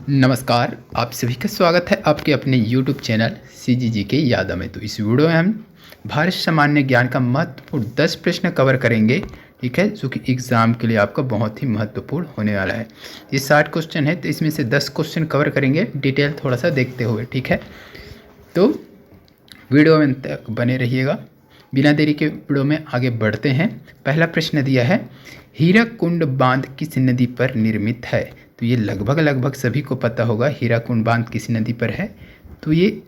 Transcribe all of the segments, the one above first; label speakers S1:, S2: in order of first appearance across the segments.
S1: नमस्कार, आप सभी का स्वागत है आपके अपने YouTube चैनल CGG के याद में। तो इस वीडियो में हम भारत सामान्य ज्ञान का महत्वपूर्ण 10 प्रश्न कवर करेंगे, ठीक है, जो कि एग्ज़ाम के लिए आपका बहुत ही महत्वपूर्ण होने वाला है। ये 60 क्वेश्चन है, तो इसमें से 10 क्वेश्चन कवर करेंगे डिटेल थोड़ा सा देखते हुए, ठीक है। तो वीडियो में तक बने रहिएगा। बिना देरी के वीडियो में आगे बढ़ते हैं। पहला प्रश्न दिया है, हीराकुंड बांध किस नदी पर निर्मित है? तो ये लगभग सभी को पता होगा हीराकुंड बांध किस नदी पर है। तो ये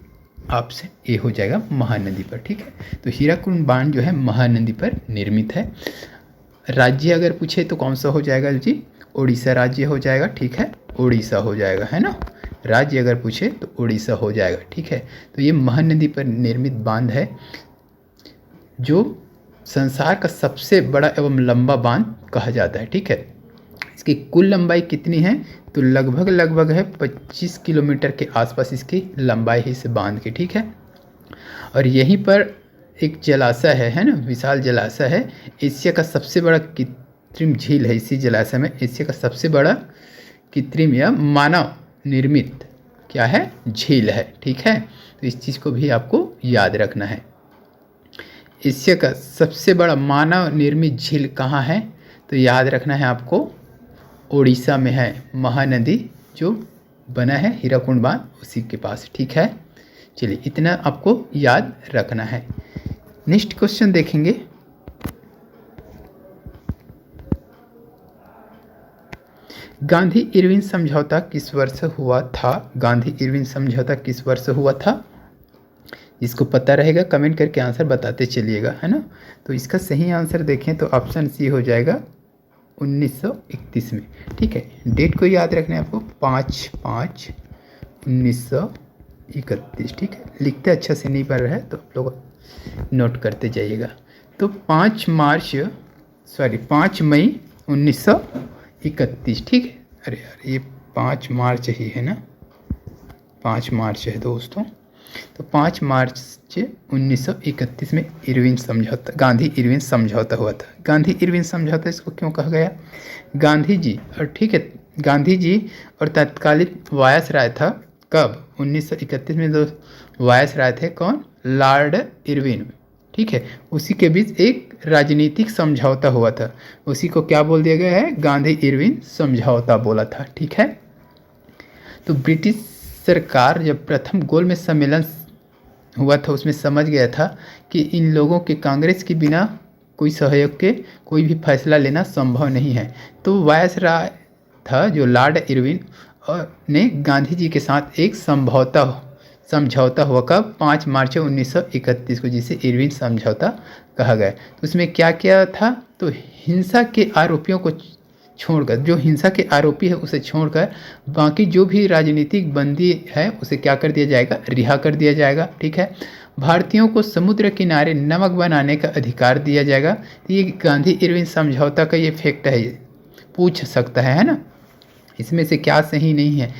S1: आपसे ए हो जाएगा महानदी पर, ठीक है। तो हीराकुंड बांध जो है महानदी पर निर्मित है। राज्य अगर पूछे तो कौन सा हो जाएगा जी? उड़ीसा राज्य हो जाएगा, ठीक है, उड़ीसा हो जाएगा, है ना। राज्य अगर पूछे तो उड़ीसा हो जाएगा, ठीक है। तो ये महानदी पर निर्मित बांध है जो संसार का सबसे बड़ा एवं लंबा बांध कहा जाता है, ठीक है। इसकी कुल लंबाई कितनी है? तो लगभग है 25 किलोमीटर के आसपास इसकी लंबाई है इस बांध की, ठीक है। और यहीं पर एक जलाशय है ना, विशाल जलाशय है। एशिया का सबसे बड़ा कृत्रिम झील है। इसी जलाशय में एशिया का सबसे बड़ा कृत्रिम या मानव निर्मित क्या है? झील है, ठीक है। तो इस चीज़ को भी आपको याद रखना है। एशिया का सबसे बड़ा मानव निर्मित झील कहाँ है? तो याद रखना है आपको, उड़ीसा में है। महानदी जो बना है हीराकुंड बांध उसी के पास, ठीक है। चलिए, इतना आपको याद रखना है। नेक्स्ट क्वेश्चन देखेंगे। गांधी इरविन समझौता किस वर्ष हुआ था? गांधी इरविन समझौता किस वर्ष हुआ था? इसको पता रहेगा कमेंट करके आंसर बताते चलिएगा, है ना। तो इसका सही आंसर देखें तो ऑप्शन सी हो जाएगा 1931 में, ठीक है। डेट को याद रखना है आपको, 5/5/1931, ठीक है। लिखते अच्छा से नहीं पढ़ रहा है तो आप लोग नोट करते जाइएगा। तो 5 मई 1931, ठीक है। अरे यार, ये 5 मार्च ही है ना, 5 मार्च है दोस्तों। तो 5 मार्च 1931 में इरविन समझौता, गांधी इरविन समझौता हुआ था। गांधी इरविन समझौता इसको क्यों कहा गया? गांधी जी और, ठीक है, गांधी जी और तत्कालीन वायसराय था। कब? 1931 में दो वायसराय थे, कौन? लॉर्ड इरविन, ठीक है। उसी के बीच एक राजनीतिक समझौता हुआ था, उसी को क्या बोल दिया गया है? गांधी इरविन समझौता बोला था, ठीक है। तो ब्रिटिश सरकार जब प्रथम गोलमेज सम्मेलन हुआ था उसमें समझ गया था कि इन लोगों के कांग्रेस के बिना कोई सहयोग के कोई भी फैसला लेना संभव नहीं है। तो वायसराय था जो लॉर्ड इरविन और ने गांधी जी के साथ एक समझौता हुआ। कब? 5 मार्च 1931 को, जिसे इरविन समझौता कहा गया। तो उसमें क्या क्या था? तो हिंसा के आरोपियों को छोड़कर, जो हिंसा के आरोपी है उसे छोड़कर बाकी जो भी राजनीतिक बंदी है उसे क्या कर दिया जाएगा? रिहा कर दिया जाएगा, ठीक है। भारतीयों को समुद्र किनारे नमक बनाने का अधिकार दिया जाएगा। तो ये गांधी इरविन समझौता का ये फैक्ट है, ये पूछ सकता है ना। इसमें से क्या सही नहीं है?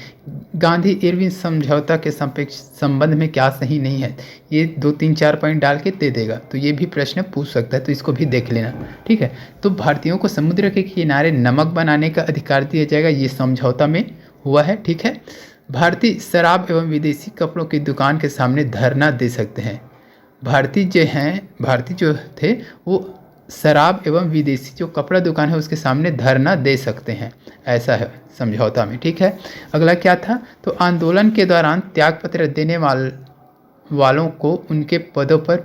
S1: गांधी इरविन समझौता के संबंध में क्या सही नहीं है? ये 2 3 4 पॉइंट डाल के दे देगा, तो ये भी प्रश्न पूछ सकता है, तो इसको भी देख लेना, ठीक है। तो भारतीयों को समुद्र के किनारे नमक बनाने का अधिकार दिया जाएगा, ये समझौता में हुआ है, ठीक है। भारतीय शराब एवं विदेशी कपड़ों की दुकान के सामने धरना दे सकते हैं। भारतीय जो थे वो शराब एवं विदेशी जो कपड़ा दुकान है उसके सामने धरना दे सकते हैं, ऐसा है समझौता में, ठीक है। अगला क्या था? तो आंदोलन के दौरान त्यागपत्र देने वालों को उनके पदों पर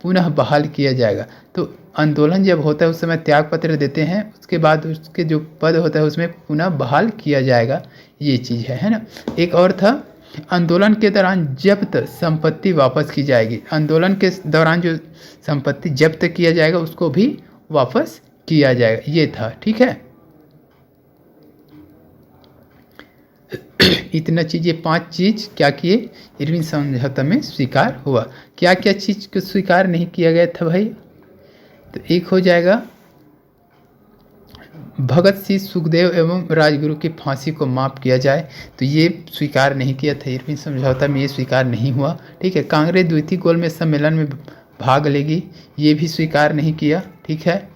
S1: पुनः बहाल किया जाएगा। तो आंदोलन जब होता है उस समय त्यागपत्र देते हैं, उसके बाद उसके जो पद होता है उसमें पुनः बहाल किया जाएगा, ये चीज़ है ना। एक और था, आंदोलन के दौरान जब्त संपत्ति वापस की जाएगी। आंदोलन के दौरान जो संपत्ति जब्त किया जाएगा उसको भी वापस किया जाएगा, ये था, ठीक है। इतना चीज़, ये 5 चीज़ क्या किए? इरविन समझौता में स्वीकार हुआ। क्या क्या चीज़ को स्वीकार नहीं किया गया था भाई? तो एक हो जाएगा भगत सिंह, सुखदेव एवं राजगुरु की फांसी को माफ़ किया जाए, तो ये स्वीकार नहीं किया था इरविन समझौता में, ये स्वीकार नहीं हुआ, ठीक है। कांग्रेस द्वितीय गोलमेज सम्मेलन में भाग लेगी, ये भी स्वीकार नहीं किया, ठीक है।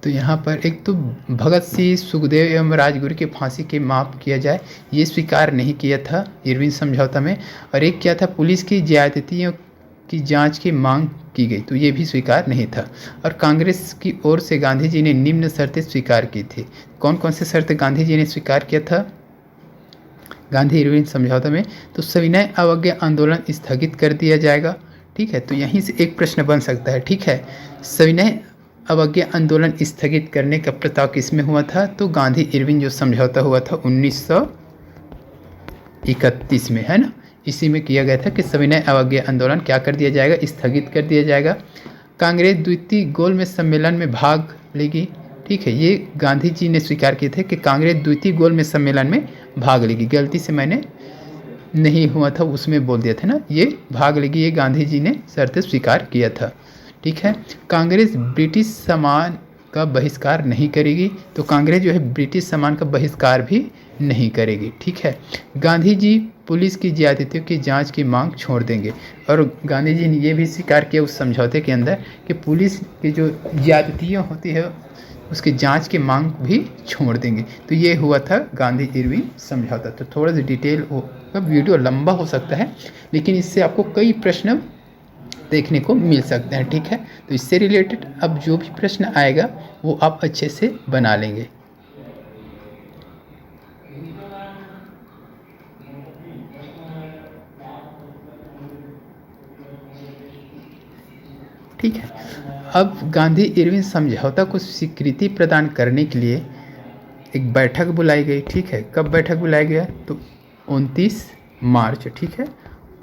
S1: तो यहाँ पर एक तो भगत सिंह, सुखदेव एवं राजगुरु की फांसी के माफ़ किया जाए, ये स्वीकार नहीं किया था इरविन समझौता में। और एक क्या था, पुलिस की ज्यादतियों की जांच की मांग की गई, तो ये भी स्वीकार नहीं था। और कांग्रेस की ओर से गांधी जी ने निम्न शर्तें स्वीकार की थी। कौन कौन से शर्त गांधी जी ने स्वीकार किया था गांधी इरविन समझौता में? तो सविनय अवज्ञा आंदोलन स्थगित कर दिया जाएगा, ठीक है। तो यहीं से एक प्रश्न बन सकता है, ठीक है। सविनय अवज्ञा आंदोलन स्थगित करने का प्रस्ताव किसमें हुआ था? तो गांधी इरविन जो समझौता हुआ था 1931 में, है ना, इसी में किया गया था कि सविनय अवज्ञा आंदोलन क्या कर दिया जाएगा, स्थगित कर दिया जाएगा। कांग्रेस द्वितीय गोलमेज सम्मेलन में भाग लेगी, ठीक है। ये गांधी जी ने स्वीकार किए थे कि कांग्रेस द्वितीय गोलमेज सम्मेलन में भाग लेगी। गलती से मैंने नहीं हुआ था उसमें बोल दिया था ना, ये भाग लेगी, ये गांधी जी ने शर्त स्वीकार किया था, ठीक है। कांग्रेस ब्रिटिश सामान का बहिष्कार नहीं करेगी, तो कांग्रेस जो है ब्रिटिश सामान का बहिष्कार भी नहीं करेगी, ठीक है। गांधी जी पुलिस की ज्यादतियों की जांच की मांग छोड़ देंगे, और गांधी जी ने ये भी स्वीकार किया उस समझौते के अंदर कि पुलिस की जो ज्यादतियाँ होती है उसकी जांच की मांग भी छोड़ देंगे। तो ये हुआ था गांधी इरविन समझौता। तो थोड़ा सा डिटेल होगा, वीडियो लंबा हो सकता है, लेकिन इससे आपको कई प्रश्न देखने को मिल सकते हैं, ठीक है। तो इससे रिलेटेड अब जो भी प्रश्न आएगा वो आप अच्छे से बना लेंगे। ठीक है। अब गांधी इरविन समझौता को स्वीकृति प्रदान करने के लिए एक बैठक बुलाई गई, ठीक है। कब बैठक बुलाया गया? तो 29 मार्च, ठीक है,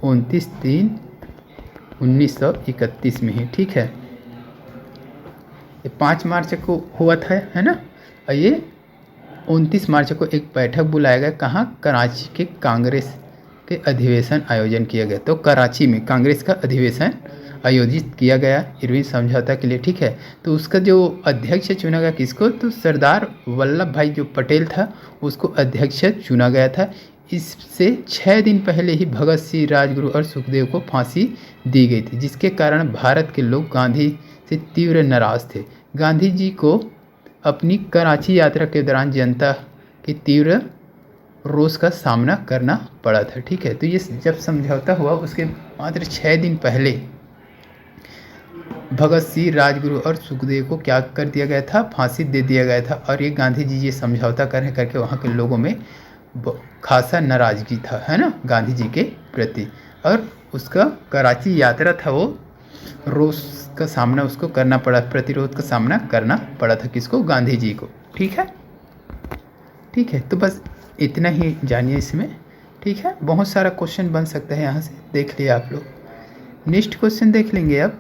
S1: 29/3/1931 में ही, ठीक है। ये 5 मार्च को हुआ था, है ना, और ये 29 मार्च को एक बैठक बुलाया गया। कहाँ? कराची के कांग्रेस के अधिवेशन आयोजन किया गया। तो कराची में कांग्रेस का अधिवेशन आयोजित किया गया इरविन समझौता के लिए, ठीक है। तो उसका जो अध्यक्ष चुना गया किसको? तो सरदार वल्लभ भाई जो पटेल था उसको अध्यक्ष चुना गया था। इससे 6 दिन पहले ही भगत सिंह, राजगुरु और सुखदेव को फांसी दी गई थी, जिसके कारण भारत के लोग गांधी से तीव्र नाराज थे। गांधी जी को अपनी कराची यात्रा के दौरान जनता की तीव्र रोष का सामना करना पड़ा था, ठीक है। तो ये जब समझौता हुआ उसके मात्र 6 दिन पहले भगत सिंह, राजगुरु और सुखदेव को क्या कर दिया गया था? फांसी दे दिया गया था। और ये गांधी जी ये समझौता करके वहाँ के लोगों में खासा नाराजगी था, है ना, गांधी जी के प्रति। और उसका कराची यात्रा था, वो रोष का सामना उसको करना पड़ा, प्रतिरोध का सामना करना पड़ा था, किसको? गांधी जी को, ठीक है। ठीक है, तो बस इतना ही जानिए इसमें, ठीक है। बहुत सारा क्वेश्चन बन सकता है यहाँ से, देख लिया आप लोग। नेक्स्ट क्वेश्चन देख लेंगे अब।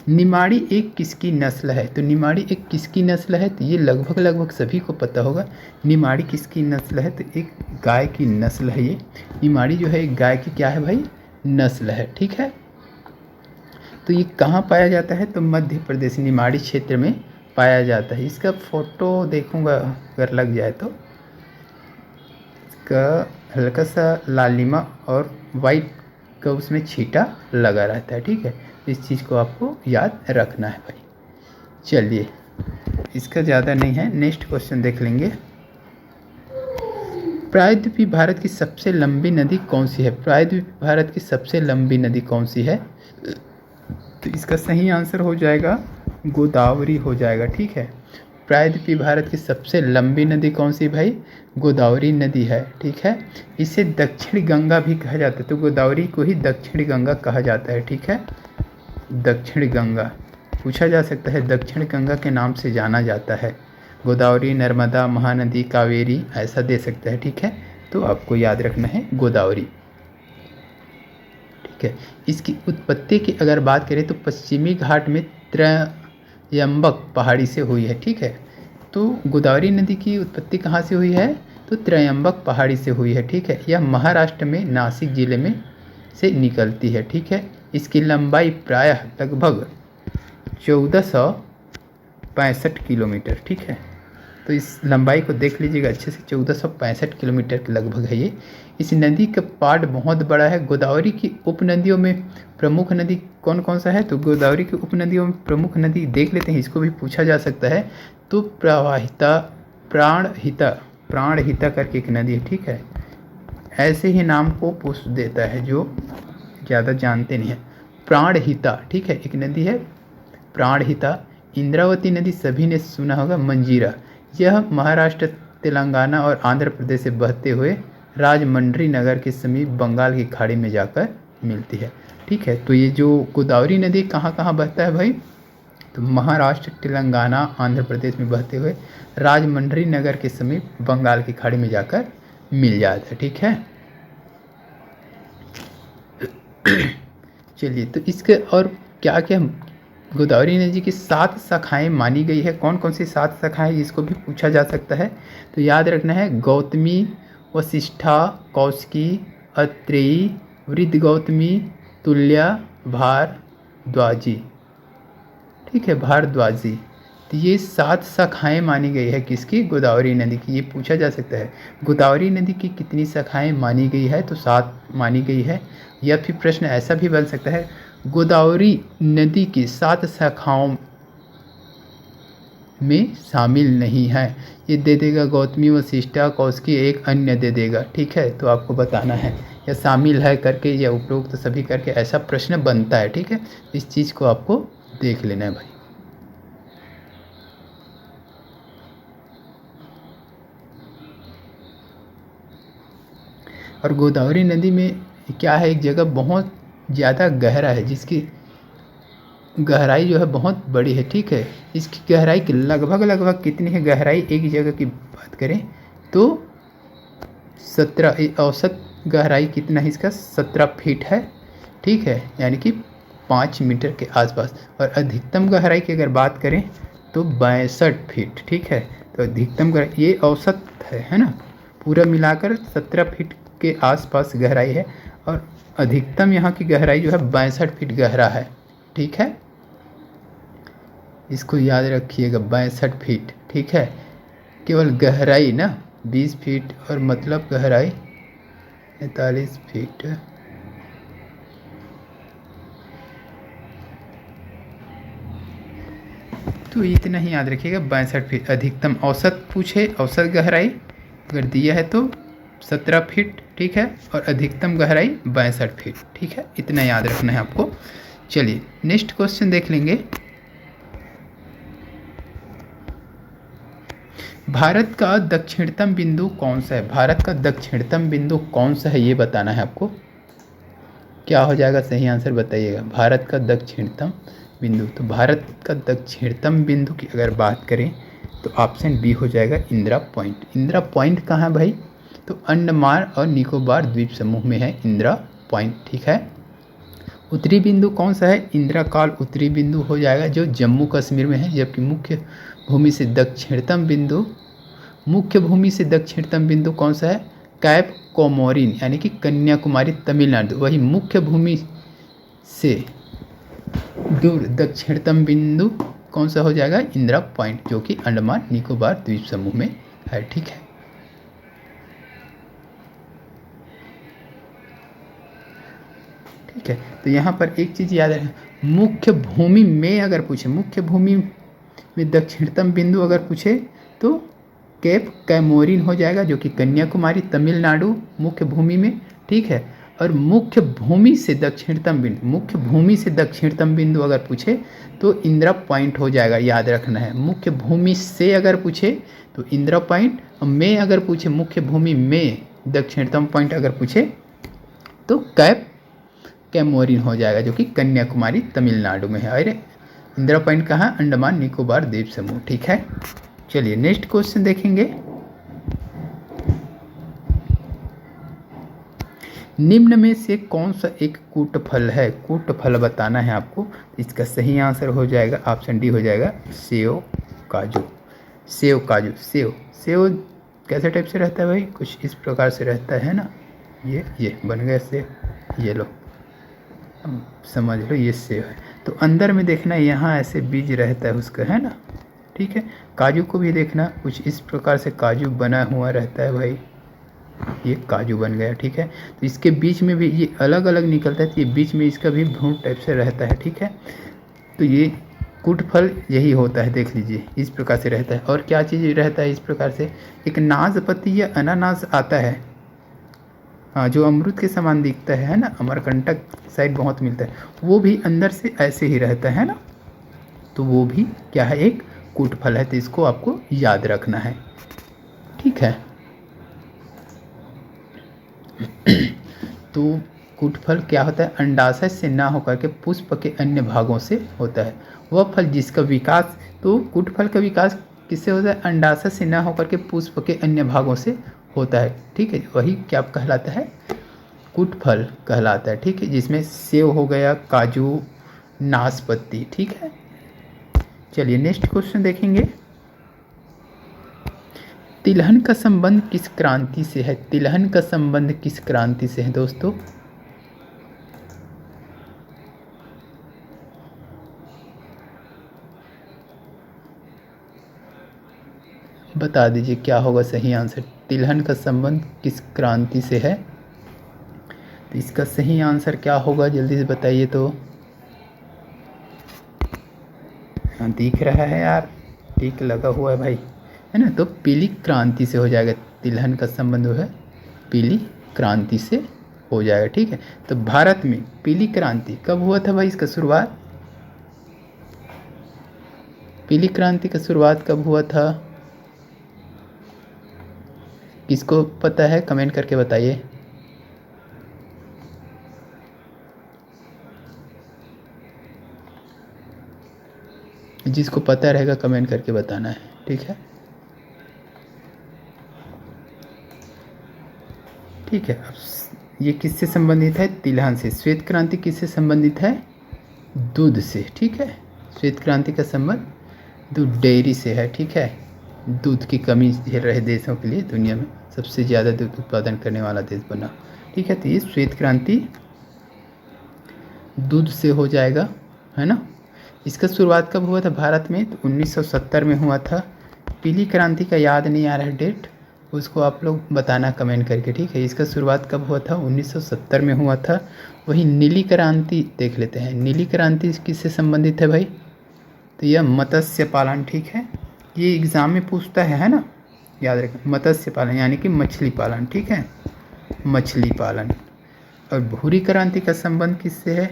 S1: निमाड़ी एक किसकी नस्ल है? तो निमाड़ी एक किसकी नस्ल है? तो ये लगभग सभी को पता होगा। निमाड़ी किसकी नस्ल है? तो एक गाय की नस्ल है ये। निमाड़ी जो है एक गाय की क्या है भाई? नस्ल है, ठीक है। तो ये कहाँ पाया जाता है? तो मध्य प्रदेश निमाड़ी क्षेत्र में पाया जाता है। इसका फोटो देखूंगा अगर लग जाए तो। इसका हल्का सा लालिमा और वाइट का उसमें छींटा लगा रहता है, ठीक है। इस चीज़ को आपको याद रखना है भाई। चलिए, इसका ज़्यादा नहीं है, नेक्स्ट क्वेश्चन देख लेंगे। प्रायद्वीपीय भारत की सबसे लंबी नदी कौन सी है? प्रायद्वीपीय भारत की सबसे लंबी नदी कौन सी है? तो इसका सही आंसर हो जाएगा गोदावरी हो जाएगा, ठीक है। प्रायद्वीपीय भारत की सबसे लंबी नदी कौन सी भाई? गोदावरी नदी है, ठीक है। इसे दक्षिण गंगा भी कहा जाता है, तो गोदावरी को ही दक्षिण गंगा कहा जाता है, ठीक है। दक्षिण गंगा पूछा जा सकता है, दक्षिण गंगा के नाम से जाना जाता है। गोदावरी, नर्मदा, महानदी, कावेरी ऐसा दे सकता है, ठीक है। तो आपको याद रखना है गोदावरी, ठीक है। इसकी उत्पत्ति की अगर बात करें तो पश्चिमी घाट में त्रयंबक पहाड़ी से हुई है, ठीक है। तो गोदावरी नदी की उत्पत्ति कहाँ से हुई है? तो त्रयंबक पहाड़ी से हुई है, ठीक है। यह महाराष्ट्र में नासिक जिले में से निकलती है, ठीक है। इसकी लंबाई प्रायः लगभग 1465 किलोमीटर, ठीक है। तो इस लंबाई को देख लीजिएगा अच्छे से, 1465 किलोमीटर के लगभग है ये। इस नदी का पार्ट बहुत बड़ा है। गोदावरी की उपनदियों में प्रमुख नदी कौन कौन सा है? तो गोदावरी की उपनदियों में प्रमुख नदी देख लेते हैं, इसको भी पूछा जा सकता है। तो प्रवाहिता, प्राणहिता करके एक नदी है, ठीक है। ऐसे ही नाम को पूछ देता है जो ज़्यादा जानते नहीं है। प्राणहिता, ठीक है, एक नदी है प्राणहिता। इंद्रावती नदी सभी ने सुना होगा, मंजीरा। यह महाराष्ट्र, तेलंगाना और आंध्र प्रदेश से बहते हुए राजमंड्री नगर के समीप बंगाल की खाड़ी में जाकर मिलती है, ठीक है। तो ये जो गोदावरी नदी कहाँ कहाँ बहता है भाई? तो महाराष्ट्र, तेलंगाना, आंध्र प्रदेश में बहते हुए राजमंड्री नगर के समीप बंगाल की खाड़ी में जाकर मिल जाता है, ठीक है। चलिए, तो इसके और क्या क्या गोदावरी नदी की 7 शाखाएं मानी गई है। कौन कौन सी 7 शाखाएं, इसको भी पूछा जा सकता है। तो याद रखना है, गौतमी, वशिष्ठा, कौशिकी, अत्रेयी, वृद्ध गौतमी, तुल्या, भारद्वाजी, ठीक है, भारद्वाजी। तो ये 7 शाखाएं मानी गई है किसकी? गोदावरी नदी की। ये पूछा जा सकता है गोदावरी नदी की कितनी शाखाएं मानी गई है? तो 7 मानी गई है। या फिर प्रश्न ऐसा भी बन सकता है, गोदावरी नदी की 7 शाखाओं में शामिल नहीं है। ये दे देगा गौतमी, वशिष्ठा, कौशिकी, एक अन्य दे देगा, ठीक है। तो आपको बताना है या शामिल है करके या उपरोक्त सभी करके, ऐसा प्रश्न बनता है, ठीक है। इस चीज़ को आपको देख लेना है भाई। और गोदावरी नदी में क्या है, एक जगह बहुत ज़्यादा गहरा है, जिसकी गहराई जो है बहुत बड़ी है, ठीक है। इसकी गहराई की लगभग कितनी है गहराई? एक जगह की बात करें तो 17, औसत गहराई कितना है इसका? 17 फीट है, ठीक है, यानी कि 5 मीटर के आसपास। और अधिकतम गहराई की अगर बात करें तो 62 फीट, ठीक है। तो अधिकतम गहराई, ये औसत है ना, पूरा मिलाकर 17 फीट के आसपास गहराई है। और अधिकतम यहाँ की गहराई जो है 62 फीट गहरा है, ठीक है। इसको याद रखिएगा, 62 फीट, ठीक है। केवल गहराई ना 20 फीट, और मतलब गहराई 45 फीट। तो इतना ही याद रखिएगा, 62 फीट अधिकतम। औसत पूछे, औसत गहराई अगर दिया है तो 17 फीट, ठीक है, और अधिकतम गहराई 62 फीट, ठीक है। इतना याद रखना है आपको। चलिए नेक्स्ट क्वेश्चन देख लेंगे। भारत का दक्षिणतम बिंदु कौन सा है? भारत का दक्षिणतम बिंदु कौन सा है, ये बताना है आपको। क्या हो जाएगा सही आंसर बताइएगा। भारत का दक्षिणतम बिंदु, तो भारत का दक्षिणतम बिंदु की अगर बात करें तो ऑप्शन बी हो जाएगा, इंदिरा पॉइंट। इंदिरा पॉइंट कहाँ है भाई? तो अंडमान और निकोबार द्वीप समूह में है इंदिरा पॉइंट, ठीक है। उत्तरी बिंदु कौन सा है? इंदिरा कॉल उत्तरी बिंदु हो जाएगा, जो जम्मू कश्मीर में है। जबकि मुख्य भूमि से दक्षिणतम बिंदु कौन सा है? कैप कोमोरिन, यानी कि कन्याकुमारी, तमिलनाडु। वही मुख्य भूमि से दूर दक्षिणतम बिंदु कौन सा हो जाएगा? इंदिरा पॉइंट, जो कि अंडमान निकोबार द्वीप समूह में है, ठीक है। ठीक है, तो यहाँ पर एक चीज़ याद रखें, मुख्य भूमि में अगर पूछे, मुख्य भूमि में दक्षिणतम बिंदु अगर पूछे तो कैप कैमोरिन हो जाएगा, जो कि कन्याकुमारी, तमिलनाडु मुख्य भूमि में, ठीक है। और मुख्य भूमि से दक्षिणतम बिंदु अगर पूछे तो इंदिरा पॉइंट हो जाएगा, याद रखना है। मुख्य भूमि से अगर पूछे तो इंदिरा पॉइंट, और में अगर पूछे मुख्य भूमि में दक्षिणतम पॉइंट अगर पूछे तो कैप कैमोरिन हो जाएगा, जो कि कन्याकुमारी, तमिलनाडु में है। अरे इंदिरा पॉइंट कहाँ? अंडमान निकोबार द्वीप समूह, ठीक है। चलिए नेक्स्ट क्वेश्चन देखेंगे। निम्न में से कौन सा एक कूटफल है? कूटफल बताना है आपको। इसका सही आंसर हो जाएगा ऑप्शन डी हो जाएगा, सेव काजू। सेव कैसे टाइप से रहता है भाई? कुछ इस प्रकार से रहता है ना, ये बन गया सेव, ये लो समझ लो, ये सेव है। तो अंदर में देखना, यहाँ ऐसे बीज रहता है उसका, है ना, ठीक है। काजू को भी देखना कुछ इस प्रकार से काजू बना हुआ रहता है भाई, ये काजू बन गया, ठीक है। तो इसके बीच में भी ये अलग अलग निकलता है, तो ये बीच में इसका भी भ्रूण टाइप से रहता है, ठीक है। तो ये कुट फल यही होता है, देख लीजिए इस प्रकार से रहता है। और क्या चीज़ रहता है इस प्रकार से, एक नाशपाती या अनानास आता है, हाँ, जो अमरूद के समान दिखता है ना, अमरकंटक साइड बहुत मिलता है, वो भी अंदर से ऐसे ही रहता है ना, तो वो भी क्या है, एक कूट फल है। तो इसको आपको याद रखना है, ठीक है। तो कूट फल क्या होता है, अंडाशय से ना होकर के पुष्प के अन्य भागों से होता है। वह फल जिसका विकास, तो कूट फल का विकास किससे होता है, अंडाशय से ना होकर के पुष्प के अन्य भागों से होता है, ठीक है। वही क्या कहलाता है, कूट फल कहलाता है, ठीक है। जिसमें सेव हो गया, काजू, नाशपाती, ठीक है। चलिए नेक्स्ट क्वेश्चन देखेंगे। तिलहन का संबंध किस क्रांति से है, तिलहन का संबंध किस क्रांति से है दोस्तों, बता दीजिए क्या होगा सही आंसर। तिलहन का संबंध किस क्रांति से है, तो इसका सही आंसर क्या होगा, जल्दी से बताइए। तो हाँ, दिख रहा है यार, टिक लगा हुआ है भाई, है ना। तो पीली क्रांति से हो जाएगा, तिलहन का संबंध है पीली क्रांति से हो जाएगा, ठीक है। तो भारत में पीली क्रांति कब हुआ था भाई, इसका शुरुआत, पीली क्रांति का शुरुआत कब हुआ था, किसको पता है कमेंट करके बताइए। जिसको पता रहेगा कमेंट करके बताना है, ठीक है। ठीक है, अब ये किससे संबंधित है, तिलहन से। श्वेत क्रांति किससे संबंधित है, दूध से, ठीक है। श्वेत क्रांति का संबंध दूध डेयरी से है, ठीक है। दूध की कमी झेल रहे देशों के लिए दुनिया में सबसे ज़्यादा दूध उत्पादन करने वाला देश बना, ठीक है। तो ये श्वेत क्रांति दूध से हो जाएगा, है ना। इसका शुरुआत कब हुआ था भारत में, तो 1970 में हुआ था। पीली क्रांति का याद नहीं आ रहा है डेट, उसको आप लोग बताना कमेंट करके, ठीक है। इसका शुरुआत कब हुआ था, 1970 में हुआ था। वही नीली क्रांति देख लेते हैं, नीली क्रांति किससे संबंधित है भाई, तो यह मत्स्य पालन, ठीक है। ये एग्ज़ाम में पूछता है ना, याद रखें, मत्स्य पालन यानी कि मछली पालन, ठीक है, मछली पालन। और भूरी क्रांति का संबंध किससे है,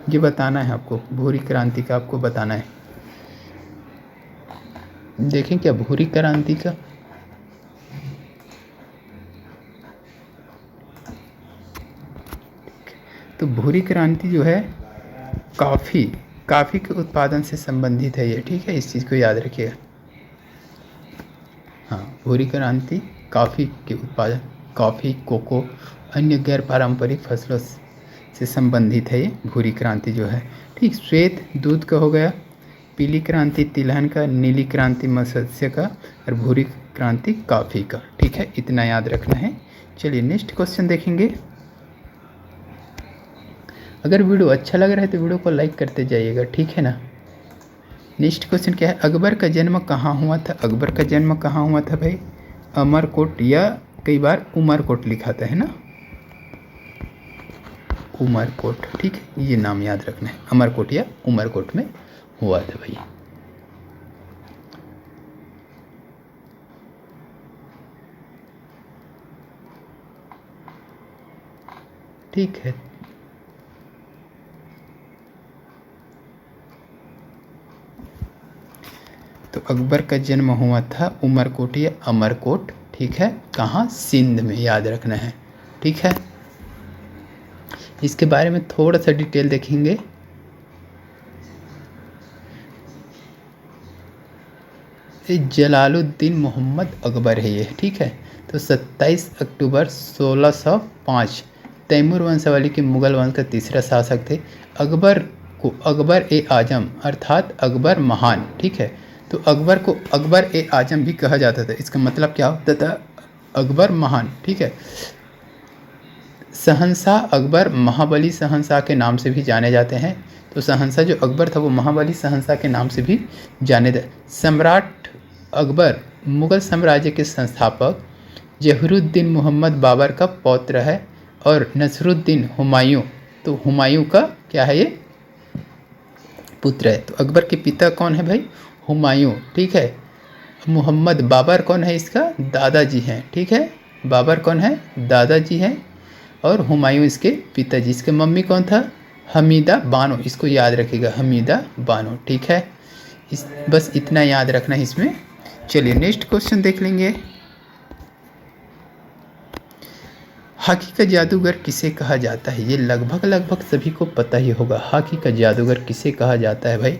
S1: ये बताना है आपको, भूरी क्रांति का आपको बताना है। देखें क्या भूरी क्रांति का, तो भूरी क्रांति जो है काफ़ी के उत्पादन से संबंधित है ये, ठीक है। इस चीज़ को याद रखिएगा। हाँ, भूरी क्रांति कॉफ़ी के उत्पादन, कॉफ़ी, कोको, अन्य गैर पारंपरिक फसलों से संबंधित है ये भूरी क्रांति जो है, ठीक। श्वेत दूध का हो गया, पीली क्रांति तिलहन का, नीली क्रांति मत्स्य का, और भूरी क्रांति कॉफ़ी का, ठीक है। इतना याद रखना है। चलिए नेक्स्ट क्वेश्चन देखेंगे। अगर वीडियो अच्छा लग रहा है तो वीडियो को लाइक करते जाइएगा, ठीक है ना। नेक्स्ट क्वेश्चन क्या है, अकबर का जन्म कहाँ हुआ था, अकबर का जन्म कहाँ हुआ था भाई, अमरकोट या कई बार उमरकोट लिखा था, है ना, उमरकोट, ठीक है। ये नाम याद रखना है, अमरकोट या उमरकोट में हुआ था भाई। ठीक है, तो अकबर का जन्म हुआ था उमरकोट या अमरकोट, ठीक है। कहाँ, सिंध में, याद रखना है, ठीक है। इसके बारे में थोड़ा सा डिटेल देखेंगे। ये जलालुद्दीन मोहम्मद अकबर है ये, ठीक है। तो 27 अक्टूबर 1605 तैमूर वंशावली के मुगल वंश का तीसरा शासक थे। अकबर को अकबर ए आजम अर्थात अकबर महान, ठीक है। तो अकबर को अकबर ए आजम भी कहा जाता था। इसका मतलब क्या होता था, अकबर महान, ठीक है। शहंशाह अकबर महाबली शहंशाह के नाम से भी जाने जाते हैं। तो शहंशाह जो अकबर था वो महाबली शहंशाह के नाम से भी जाने जाते। सम्राट अकबर मुगल साम्राज्य के संस्थापक जहरुद्दीन मोहम्मद बाबर का पौत्र है और नसरुद्दीन हुमायूं, तो हुमायूं का क्या है, ये पुत्र है। तो अकबर के पिता कौन है भाई, हुमायूं, ठीक है। मोहम्मद बाबर कौन है, इसका दादाजी हैं, ठीक है। बाबर कौन है, दादाजी हैं, और हुमायूं इसके पिताजी। इसके मम्मी कौन था, हमीदा बानो, इसको याद रखिएगा, हमीदा बानो, ठीक है। बस इतना याद रखना है इसमें। चलिए नेक्स्ट क्वेश्चन देख लेंगे। हॉकी का जादूगर किसे कहा जाता है, ये लगभग सभी को पता ही होगा। हॉकी का जादूगर किसे कहा जाता है भाई,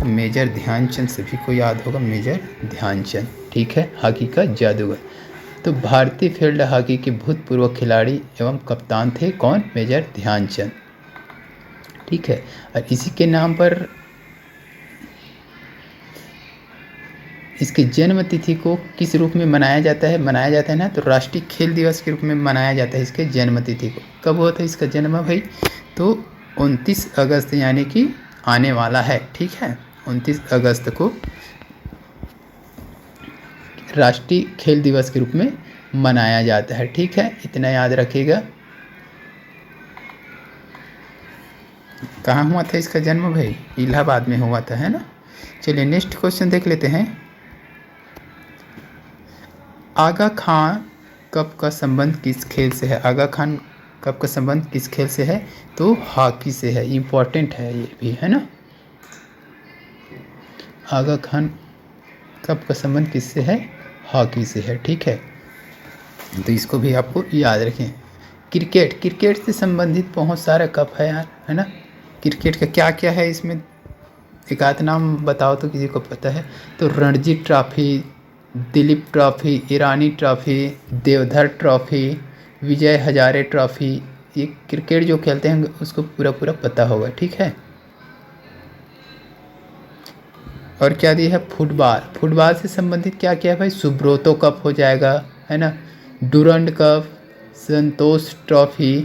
S1: मेजर ध्यानचंद, सभी को याद होगा, मेजर ध्यानचंद, ठीक है। हॉकी का जादूगर तो भारतीय फील्ड हॉकी के भूतपूर्व खिलाड़ी एवं कप्तान थे कौन, मेजर ध्यानचंद, ठीक है। और इसी के नाम पर इसके जन्म तिथि को किस रूप में मनाया जाता है, ना, तो राष्ट्रीय खेल दिवस के रूप में मनाया जाता है इसके जन्म तिथि को। कब हुआ था इसका जन्म भाई, तो 29 अगस्त यानी कि आने वाला है, ठीक है। 29 अगस्त को राष्ट्रीय खेल दिवस के रूप में मनाया जाता है, ठीक है। इतना याद रखिएगा। कहाँ हुआ था इसका जन्म भाई, इलाहाबाद में हुआ था, है ना। चलिए नेक्स्ट क्वेश्चन देख लेते हैं। आगा खान कप का संबंध किस खेल से है, आगा खान कप का संबंध किस खेल से है, तो हॉकी से है। इम्पोर्टेंट है ये भी, है ना। आगा खान कप का संबंध किससे है, हॉकी से है, ठीक है। तो इसको भी आपको याद रखें। क्रिकेट से संबंधित बहुत सारे कप है यार, है ना। क्रिकेट का क्या क्या है इसमें, एक आध नाम बताओ तो किसी को पता है, तो रणजी ट्रॉफी, दिलीप ट्रॉफी, ईरानी trophy, Deodhar trophy, Vijay Hazare trophy. ये क्रिकेट जो खेलते हैं उसको पूरा पता होगा, ठीक है। और क्या दिया है, फुटबॉल से संबंधित क्या क्या है भाई, सुब्रोतो कप हो जाएगा, है ना, डूरंड कप, संतोष ट्रॉफी,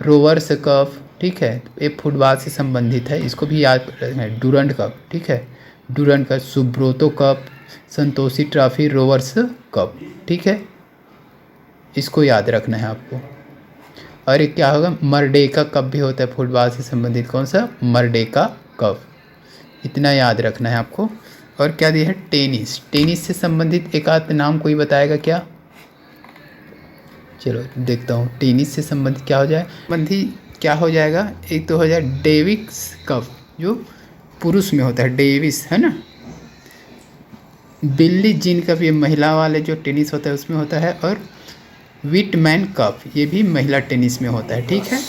S1: रोवर्स कप, ठीक है। ये फुटबॉल से संबंधित है, इसको भी याद रखें, डूरंड कप, ठीक है। Durand cup, Subroto cup, Santoshi trophy, Rovers cup, ठीक है। इसको याद रखना है आपको। और एक क्या होगा, मरडेका कप भी होता है फुटबॉल से संबंधित, कौन सा, मरडेका कप, इतना याद रखना है आपको। और क्या दिया है, टेनिस से संबंधित एक आध नाम कोई बताएगा क्या, चलो देखता हूँ। टेनिस से संबंधित क्या हो क्या हो जाएगा, एक तो हो जाए डेविस कप जो पुरुष में होता है, डेविस, है ना। बिल्ली जीन कप ये महिला वाले जो टेनिस होता है उसमें होता है। और विटमैन कप ये भी महिला टेनिस में होता है, ठीक है।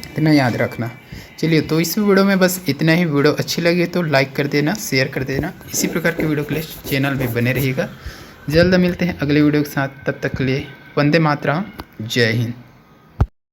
S1: इतना याद रखना। चलिए तो इस वीडियो में बस इतना ही। वीडियो अच्छी लगी तो लाइक कर देना, शेयर कर देना। इसी प्रकार के वीडियो के लिए चैनल में बने रहिएगा। जल्द मिलते हैं अगले वीडियो के साथ, तब तक के लिए वंदे मातरम, जय हिंद।